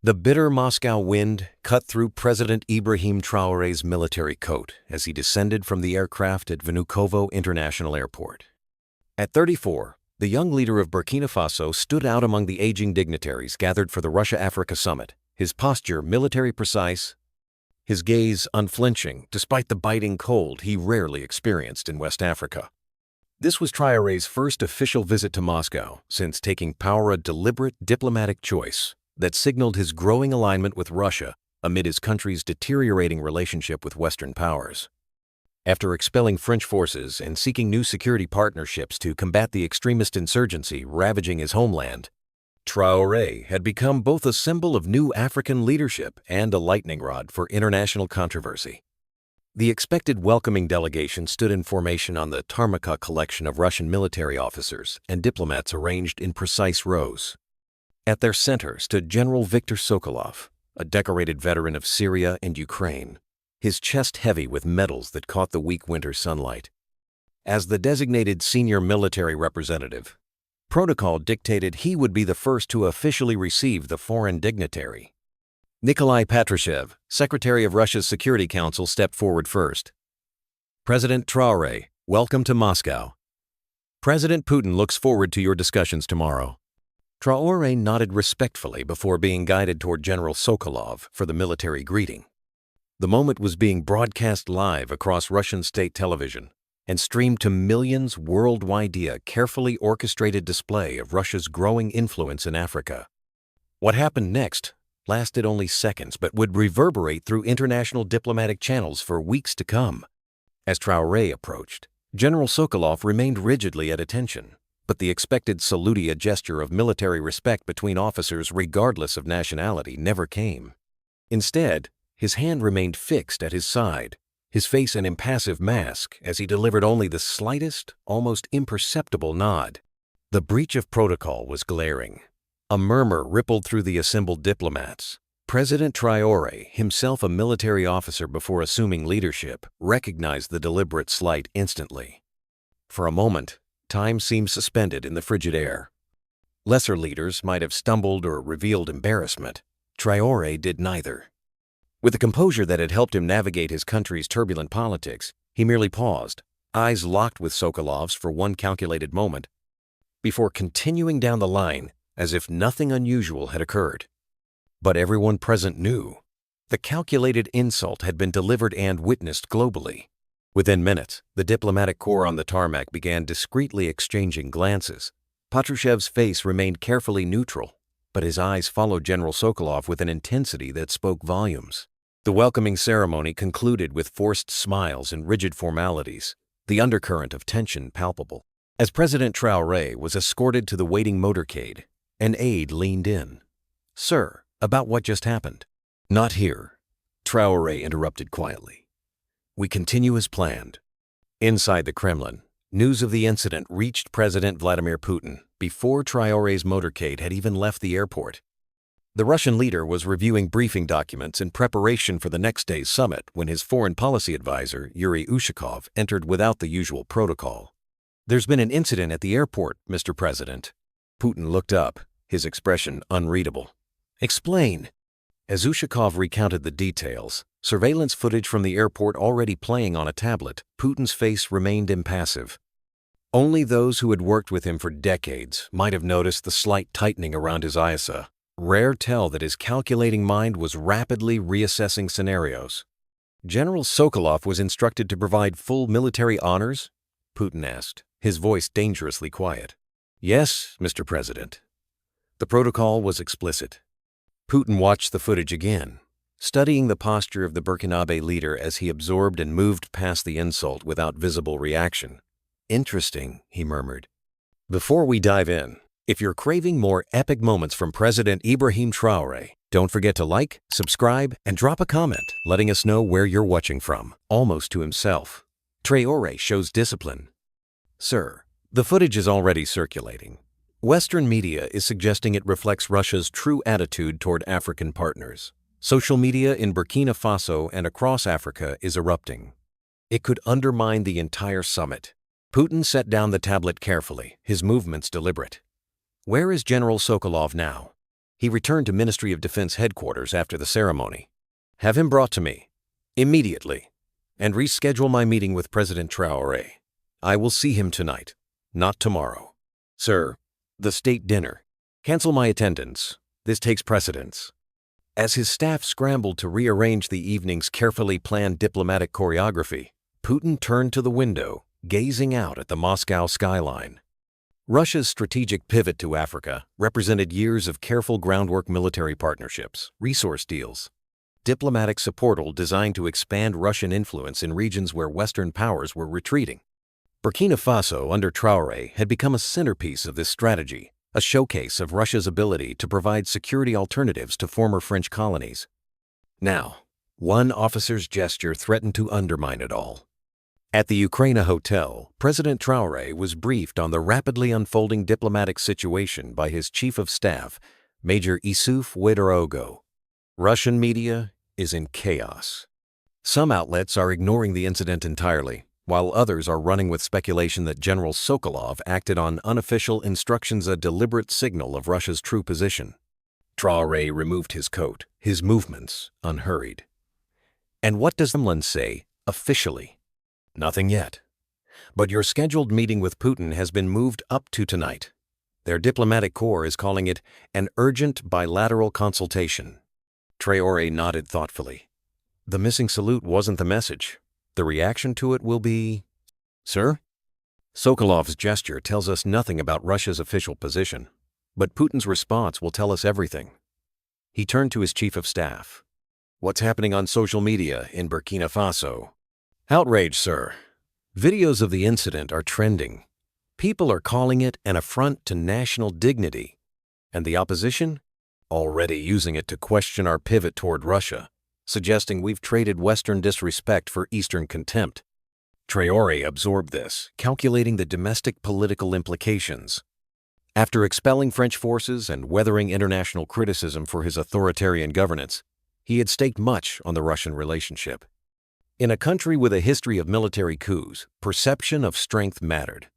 The bitter Moscow wind cut through President Ibrahim Traoré's military coat as he descended from the aircraft at Vnukovo International Airport. At 34, the young leader of Burkina Faso stood out among the aging dignitaries gathered for the Russia-Africa summit, his posture military precise, his gaze unflinching despite the biting cold he rarely experienced in West Africa. This was Traoré's first official visit to Moscow since taking power, a deliberate diplomatic choice that signaled his growing alignment with Russia amid his country's deteriorating relationship with Western powers. After expelling French forces and seeking new security partnerships to combat the extremist insurgency ravaging his homeland, Traoré had become both a symbol of new African leadership and a lightning rod for international controversy. The expected welcoming delegation stood in formation on the Tarmaca collection of Russian military officers and diplomats arranged in precise rows. At their center stood General Viktor Sokolov, a decorated veteran of Syria and Ukraine, his chest heavy with medals that caught the weak winter sunlight. As the designated senior military representative, protocol dictated he would be the first to officially receive the foreign dignitary. Nikolai Patrushev, Secretary of Russia's Security Council, stepped forward first. President Traoré, welcome to Moscow. President Putin looks forward to your discussions tomorrow. Traoré nodded respectfully before being guided toward General Sokolov for the military greeting. The moment was being broadcast live across Russian state television and streamed to millions worldwide via a carefully orchestrated display of Russia's growing influence in Africa. What happened next lasted only seconds but would reverberate through international diplomatic channels for weeks to come. As Traoré approached, General Sokolov remained rigidly at attention, but the expected salutia gesture of military respect between officers regardless of nationality never came. Instead, his hand remained fixed at his side, his face an impassive mask as he delivered only the slightest, almost imperceptible nod. The breach of protocol was glaring. A murmur rippled through the assembled diplomats. President Traoré, himself a military officer before assuming leadership, recognized the deliberate slight instantly. For a moment, time seemed suspended in the frigid air. Lesser leaders might have stumbled or revealed embarrassment. Traoré did neither. With the composure that had helped him navigate his country's turbulent politics, he merely paused, eyes locked with Sokolov's for one calculated moment, before continuing down the line as if nothing unusual had occurred. But everyone present knew. The calculated insult had been delivered and witnessed globally. Within minutes, the diplomatic corps on the tarmac began discreetly exchanging glances. Patrushev's face remained carefully neutral, but his eyes followed General Sokolov with an intensity that spoke volumes. The welcoming ceremony concluded with forced smiles and rigid formalities, the undercurrent of tension palpable. As President Traoré was escorted to the waiting motorcade, an aide leaned in. "Sir, about what just happened?" "Not here," Traoré interrupted quietly. "We continue as planned." Inside the Kremlin, news of the incident reached President Vladimir Putin before Traoré's motorcade had even left the airport. The Russian leader was reviewing briefing documents in preparation for the next day's summit when his foreign policy advisor, Yuri Ushakov, entered without the usual protocol. "There's been an incident at the airport, Mr. President." Putin looked up, his expression unreadable. "Explain." As Ushakov recounted the details, surveillance footage from the airport already playing on a tablet, Putin's face remained impassive. Only those who had worked with him for decades might have noticed the slight tightening around his eyes. Rare tell that his calculating mind was rapidly reassessing scenarios. "General Sokolov was instructed to provide full military honors?" Putin asked, his voice dangerously quiet. "Yes, Mr. President." The protocol was explicit. Putin watched the footage again, studying the posture of the Burkinabe leader as he absorbed and moved past the insult without visible reaction. "Interesting," he murmured. "Before we dive in, if you're craving more epic moments from President Ibrahim Traoré, don't forget to like, subscribe, and drop a comment letting us know where you're watching from." Almost to himself, Traoré shows discipline. "Sir, the footage is already circulating. Western media is suggesting it reflects Russia's true attitude toward African partners. Social media in Burkina Faso and across Africa is erupting. It could undermine the entire summit." Putin set down the tablet carefully, his movements deliberate. "Where is General Sokolov now?" He returned to Ministry of Defense headquarters after the ceremony. "Have him brought to me, immediately, and reschedule my meeting with President Traoré. I will see him tonight, not tomorrow." "Sir, the state dinner. Cancel my attendance. This takes precedence." As his staff scrambled to rearrange the evening's carefully planned diplomatic choreography, Putin turned to the window, gazing out at the Moscow skyline. Russia's strategic pivot to Africa represented years of careful groundwork, military partnerships, resource deals, diplomatic support designed to expand Russian influence in regions where Western powers were retreating. Burkina Faso under Traoré had become a centerpiece of this strategy, a showcase of Russia's ability to provide security alternatives to former French colonies. Now, one officer's gesture threatened to undermine it all. At the Ukraine Hotel, President Traoré was briefed on the rapidly unfolding diplomatic situation by his chief of staff, Major Issouf Ouedraogo. Russian media is in chaos. Some outlets are ignoring the incident entirely, while others are running with speculation that General Sokolov acted on unofficial instructions, a deliberate signal of Russia's true position. Traoré removed his coat, his movements unhurried. And what does the Kremlin say officially? Nothing yet. But your scheduled meeting with Putin has been moved up to tonight. Their diplomatic corps is calling it an urgent bilateral consultation. Traoré nodded thoughtfully. The missing salute wasn't the message. The reaction to it will be, "Sir?" Sokolov's gesture tells us nothing about Russia's official position, but Putin's response will tell us everything. He turned to his chief of staff. "What's happening on social media in Burkina Faso?" "Outrage, sir. Videos of the incident are trending. People are calling it an affront to national dignity. And the opposition? Already using it to question our pivot toward Russia, suggesting we've traded Western disrespect for Eastern contempt." Traoré absorbed this, calculating the domestic political implications. After expelling French forces and weathering international criticism for his authoritarian governance, he had staked much on the Russian relationship. In a country with a history of military coups, perception of strength mattered.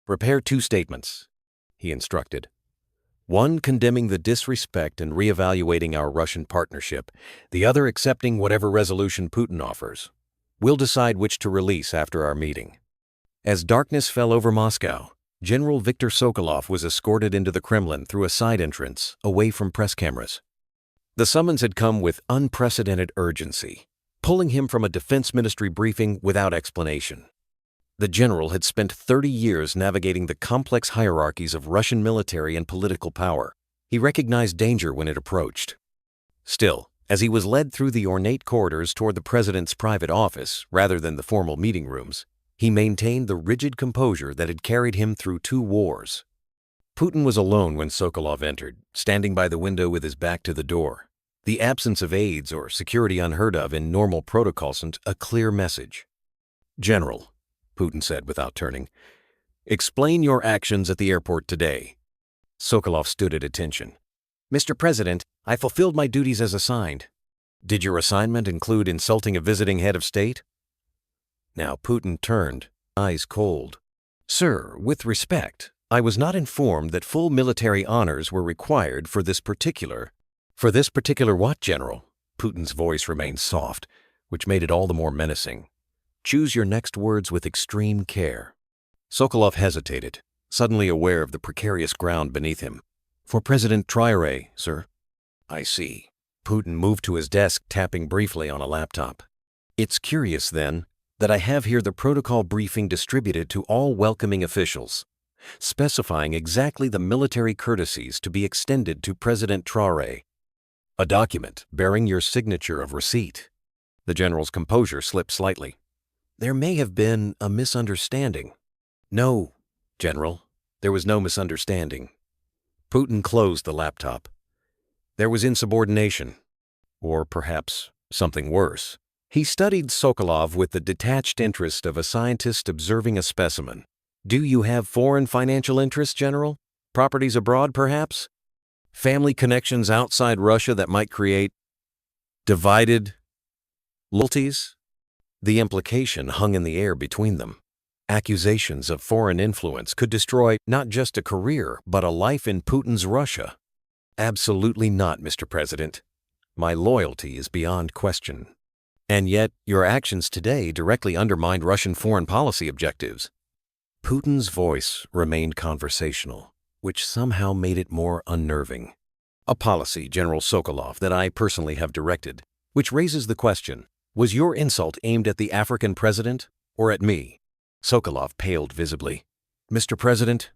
"Prepare 2 statements," he instructed. One condemning the disrespect and reevaluating our Russian partnership, the other accepting whatever resolution Putin offers. We'll decide which to release after our meeting. As darkness fell over Moscow, General Viktor Sokolov was escorted into the Kremlin through a side entrance, away from press cameras. The summons had come with unprecedented urgency, pulling him from a defense ministry briefing without explanation. The general had spent 30 years navigating the complex hierarchies of Russian military and political power. He recognized danger when it approached. Still, as he was led through the ornate corridors toward the president's private office rather than the formal meeting rooms, he maintained the rigid composure that had carried him through 2 wars. Putin was alone when Sokolov entered, standing by the window with his back to the door. The absence of aides or security unheard of in normal protocol sent a clear message. "General," Putin said without turning, "explain your actions at the airport today." Sokolov stood at attention. "Mr. President, I fulfilled my duties as assigned." "Did your assignment include insulting a visiting head of state?" Now Putin turned, eyes cold. "Sir, with respect, I was not informed that full military honors were required for this particular..." "For this particular what, General?" Putin's voice remained soft, which made it all the more menacing. "Choose your next words with extreme care." Sokolov hesitated, suddenly aware of the precarious ground beneath him. "For President Traoré, sir." "I see." Putin moved to his desk, tapping briefly on a laptop. "It's curious, then, that I have here the protocol briefing distributed to all welcoming officials, specifying exactly the military courtesies to be extended to President Traoré. A document bearing your signature of receipt." The general's composure slipped slightly. "There may have been a misunderstanding." "No, General, there was no misunderstanding." Putin closed the laptop. "There was insubordination, or perhaps something worse." He studied Sokolov with the detached interest of a scientist observing a specimen. "Do you have foreign financial interests, General? Properties abroad, perhaps? Family connections outside Russia that might create divided loyalties?" The implication hung in the air between them. Accusations of foreign influence could destroy not just a career, but a life in Putin's Russia. Absolutely not, Mr. President. My loyalty is beyond question. And yet, your actions today directly undermined Russian foreign policy objectives. Putin's voice remained conversational, which somehow made it more unnerving. A policy, General Sokolov, that I personally have directed, which raises the question, was your insult aimed at the African president or at me? Sokolov paled visibly. Mr. President,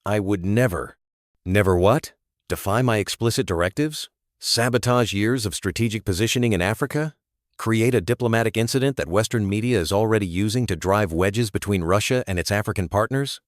I would never— Never what? Defy my explicit directives? Sabotage years of strategic positioning in Africa? Create a diplomatic incident that Western media is already using to drive wedges between Russia and its African partners?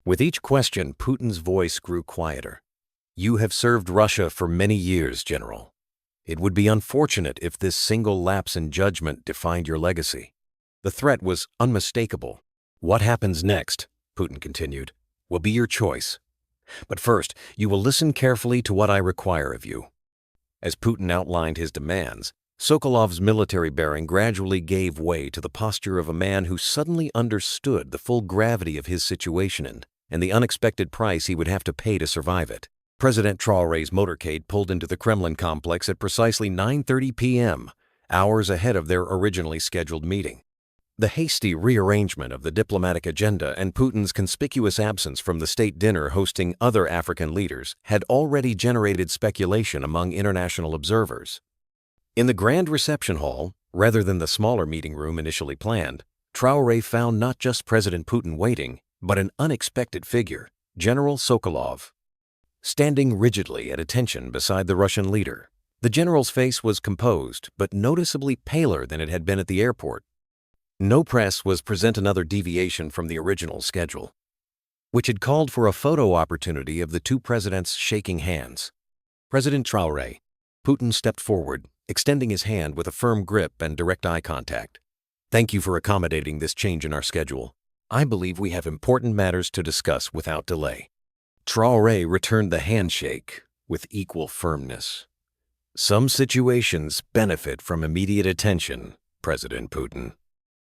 With each question, Putin's voice grew quieter. You have served Russia for many years, General. It would be unfortunate if this single lapse in judgment defined your legacy. The threat was unmistakable. What happens next, Putin continued, will be your choice. But first, you will listen carefully to what I require of you. As Putin outlined his demands, Sokolov's military bearing gradually gave way to the posture of a man who suddenly understood the full gravity of his situation and the unexpected price he would have to pay to survive it. President Traoré's motorcade pulled into the Kremlin complex at precisely 9:30 p.m., hours ahead of their originally scheduled meeting. The hasty rearrangement of the diplomatic agenda and Putin's conspicuous absence from the state dinner hosting other African leaders had already generated speculation among international observers. In the grand reception hall, rather than the smaller meeting room initially planned, Traoré found not just President Putin waiting, but an unexpected figure, General Sokolov. Standing rigidly at attention beside the Russian leader, the general's face was composed but noticeably paler than it had been at the airport. No press was present, another deviation from the original schedule, which had called for a photo opportunity of the two presidents shaking hands. President Traoré, Putin stepped forward, extending his hand with a firm grip and direct eye contact. Thank you for accommodating this change in our schedule. I believe we have important matters to discuss without delay. Traoré returned the handshake with equal firmness. Some situations benefit from immediate attention, President Putin.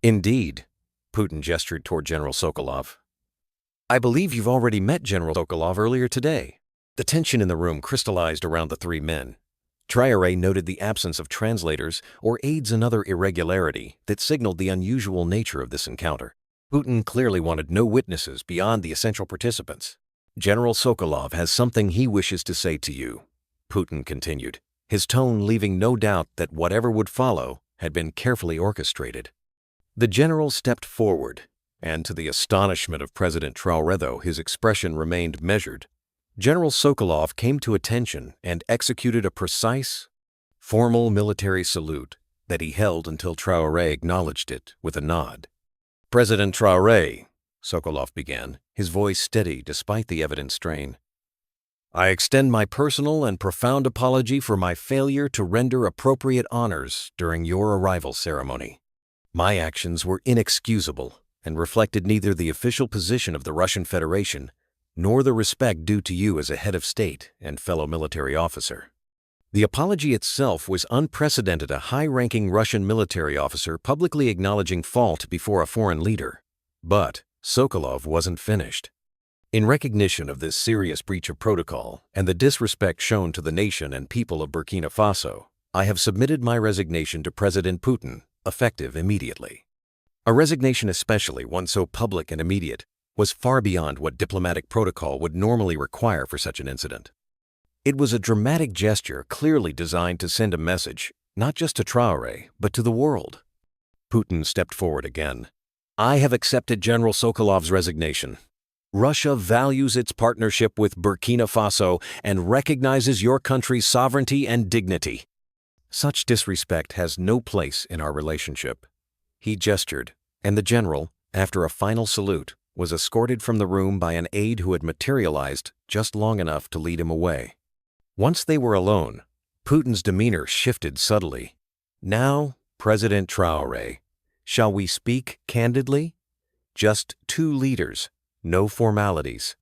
Indeed, Putin gestured toward General Sokolov. I believe you've already met General Sokolov earlier today. The tension in the room crystallized around the three men. Traoré noted the absence of translators or aides, another irregularity that signaled the unusual nature of this encounter. Putin clearly wanted no witnesses beyond the essential participants. General Sokolov has something he wishes to say to you, Putin continued, his tone leaving no doubt that whatever would follow had been carefully orchestrated. The general stepped forward, and to the astonishment of President Traoré, though his expression remained measured, General Sokolov came to attention and executed a precise, formal military salute that he held until Traoré acknowledged it with a nod. President Traoré, Sokolov began, his voice steady despite the evident strain. I extend my personal and profound apology for my failure to render appropriate honors during your arrival ceremony. My actions were inexcusable and reflected neither the official position of the Russian Federation nor the respect due to you as a head of state and fellow military officer. The apology itself was unprecedented, a high-ranking Russian military officer publicly acknowledging fault before a foreign leader. But Sokolov wasn't finished. In recognition of this serious breach of protocol and the disrespect shown to the nation and people of Burkina Faso, I have submitted my resignation to President Putin, effective immediately. A resignation, especially one so public and immediate, was far beyond what diplomatic protocol would normally require for such an incident. It was a dramatic gesture clearly designed to send a message, not just to Traoré, but to the world. Putin stepped forward again. I have accepted General Sokolov's resignation. Russia values its partnership with Burkina Faso and recognizes your country's sovereignty and dignity. Such disrespect has no place in our relationship. He gestured, and the general, after a final salute, was escorted from the room by an aide who had materialized just long enough to lead him away. Once they were alone, Putin's demeanor shifted subtly. Now, President Traoré, shall we speak candidly? Just two leaders, no formalities.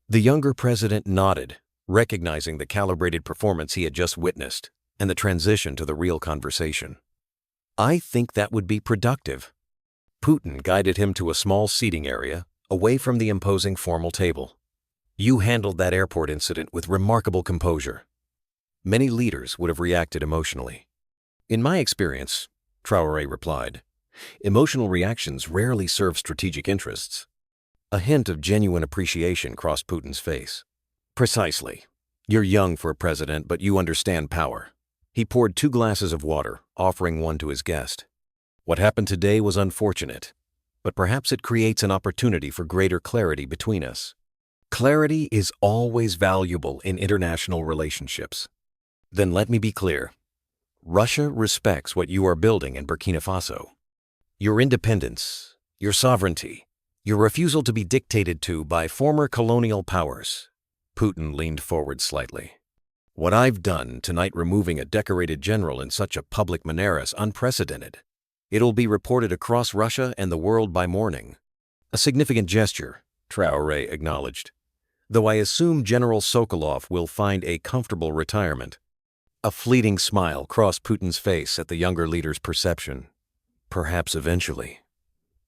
The younger president nodded, recognizing the calibrated performance he had just witnessed and the transition to the real conversation. I think that would be productive. Putin guided him to a small seating area, away from the imposing formal table. You handled that airport incident with remarkable composure. many leaders would have reacted emotionally. In my experience, Traoré replied, emotional reactions rarely serve strategic interests. A hint of genuine appreciation crossed Putin's face. Precisely. You're young for a president, but you understand power. He poured 2 glasses of water, offering one to his guest. What happened today was unfortunate, but perhaps it creates an opportunity for greater clarity between us. Clarity is always valuable in international relationships. Then let me be clear. Russia respects what you are building in Burkina Faso. Your independence, your sovereignty, your refusal to be dictated to by former colonial powers. Putin leaned forward slightly. What I've done tonight, removing a decorated general in such a public manner, is unprecedented. It'll be reported across Russia and the world by morning. A significant gesture, Traoré acknowledged, though I assume General Sokolov will find a comfortable retirement. A fleeting smile crossed Putin's face at the younger leader's perception. Perhaps eventually.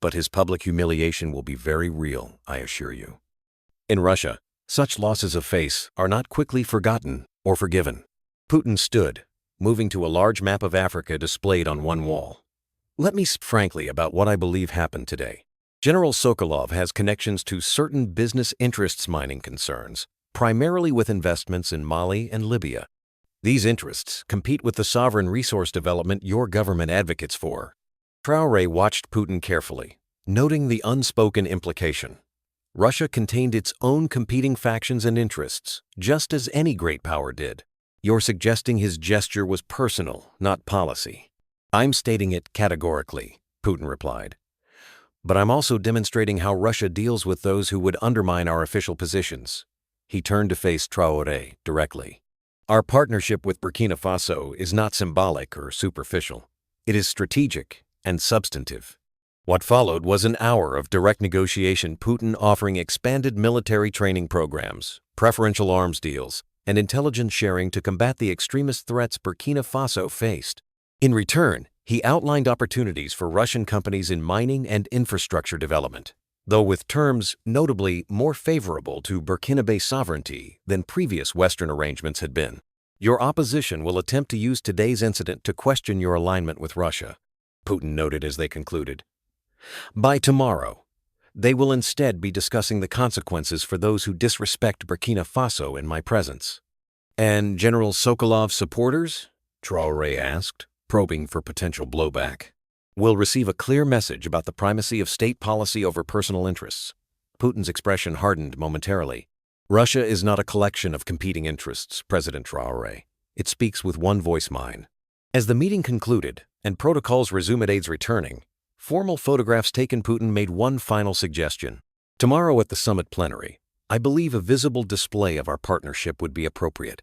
But his public humiliation will be very real, I assure you. In Russia, such losses of face are not quickly forgotten or forgiven. Putin stood, moving to a large map of Africa displayed on one wall. Let me speak frankly about what I believe happened today. General Sokolov has connections to certain business interests mining concerns, primarily with investments in Mali and Libya. These interests compete with the sovereign resource development your government advocates for. Traoré watched Putin carefully, noting the unspoken implication. Russia contained its own competing factions and interests, just as any great power did. You're suggesting his gesture was personal, not policy. I'm stating it categorically, Putin replied. But I'm also demonstrating how Russia deals with those who would undermine our official positions. He turned to face Traoré directly. Our partnership with Burkina Faso is not symbolic or superficial. It is strategic and substantive. What followed was an hour of direct negotiation, Putin offering expanded military training programs, preferential arms deals, and intelligence sharing to combat the extremist threats Burkina Faso faced. In return, he outlined opportunities for Russian companies in mining and infrastructure development, though with terms notably more favorable to Burkinabe sovereignty than previous Western arrangements had been. Your opposition will attempt to use today's incident to question your alignment with Russia, Putin noted as they concluded. By tomorrow, they will instead be discussing the consequences for those who disrespect Burkina Faso in my presence. And General Sokolov's supporters? Traoré asked, probing for potential blowback. Will receive a clear message about the primacy of state policy over personal interests. Putin's expression hardened momentarily. Russia is not a collection of competing interests, President Traoré. It speaks with one voice mind. As the meeting concluded and protocols resumed aides returning, formal photographs taken, Putin made one final suggestion. Tomorrow at the summit plenary, I believe a visible display of our partnership would be appropriate.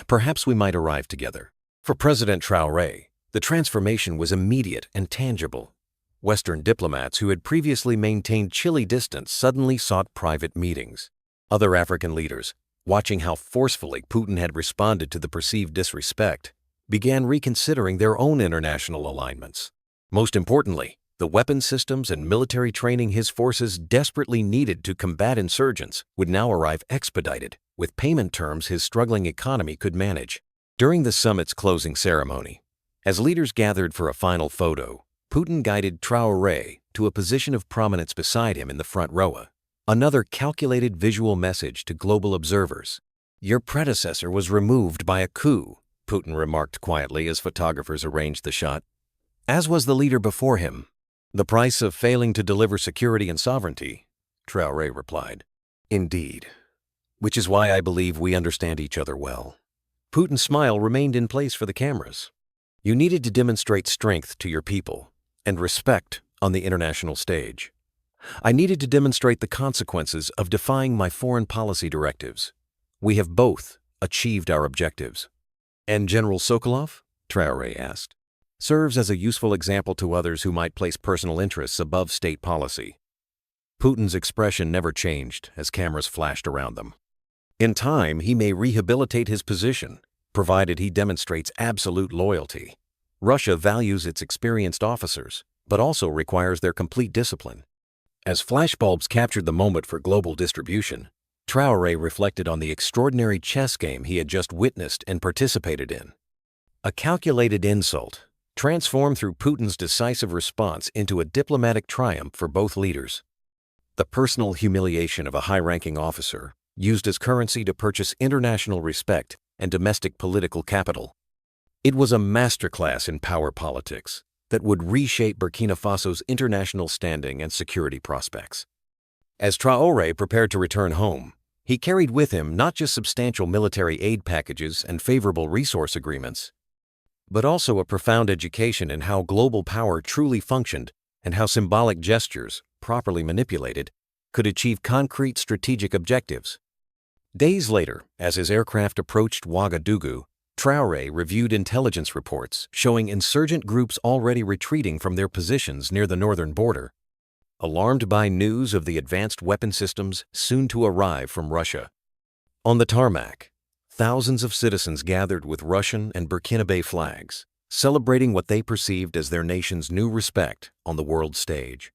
Perhaps we might arrive together. For President Traoré, the transformation was immediate and tangible. Western diplomats who had previously maintained chilly distance suddenly sought private meetings. Other African leaders, watching how forcefully Putin had responded to the perceived disrespect, began reconsidering their own international alignments. Most importantly, the weapon systems and military training his forces desperately needed to combat insurgents would now arrive expedited, with payment terms his struggling economy could manage. During the summit's closing ceremony, as leaders gathered for a final photo, Putin guided Traoré to a position of prominence beside him in the front row. Another calculated visual message to global observers. Your predecessor was removed by a coup, Putin remarked quietly as photographers arranged the shot. As was the leader before him. The price of failing to deliver security and sovereignty, Traoré replied. Indeed. Which is why I believe we understand each other well. Putin's smile remained in place for the cameras. You needed to demonstrate strength to your people and respect on the international stage. I needed to demonstrate the consequences of defying my foreign policy directives. We have both achieved our objectives. And General Sokolov? Traoré asked. Serves as a useful example to others who might place personal interests above state policy. Putin's expression never changed as cameras flashed around them. In time, he may rehabilitate his position, provided he demonstrates absolute loyalty. Russia values its experienced officers, but also requires their complete discipline. As flashbulbs captured the moment for global distribution, Traoré reflected on the extraordinary chess game he had just witnessed and participated in. A calculated insult, transformed through Putin's decisive response into a diplomatic triumph for both leaders. The personal humiliation of a high-ranking officer, used as currency to purchase international respect and domestic political capital. It was a masterclass in power politics that would reshape Burkina Faso's international standing and security prospects. As Traoré prepared to return home, he carried with him not just substantial military aid packages and favorable resource agreements, but also a profound education in how global power truly functioned and how symbolic gestures, properly manipulated, could achieve concrete strategic objectives. Days later, as his aircraft approached Ouagadougou, Traoré reviewed intelligence reports showing insurgent groups already retreating from their positions near the northern border. Alarmed by news of the advanced weapon systems soon to arrive from Russia. On the tarmac, thousands of citizens gathered with Russian and Burkinabe flags, celebrating what they perceived as their nation's new respect on the world stage.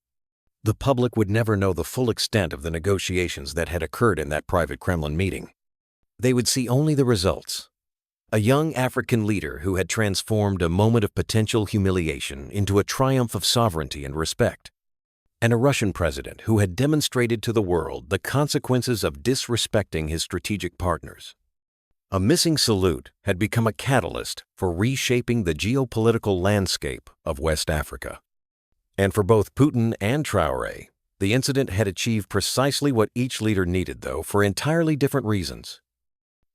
The public would never know the full extent of the negotiations that had occurred in that private Kremlin meeting. They would see only the results. A young African leader who had transformed a moment of potential humiliation into a triumph of sovereignty and respect. And a Russian president who had demonstrated to the world the consequences of disrespecting his strategic partners. A missing salute had become a catalyst for reshaping the geopolitical landscape of West Africa. And for both Putin and Traoré, the incident had achieved precisely what each leader needed, though for entirely different reasons.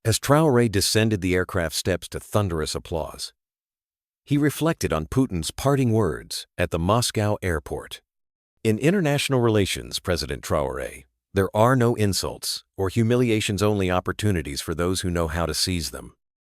As Traoré descended the aircraft steps to thunderous applause, he reflected on Putin's parting words at the Moscow airport. In international relations, President Traoré, there are no insults or humiliations, only opportunities for those who know how to seize them.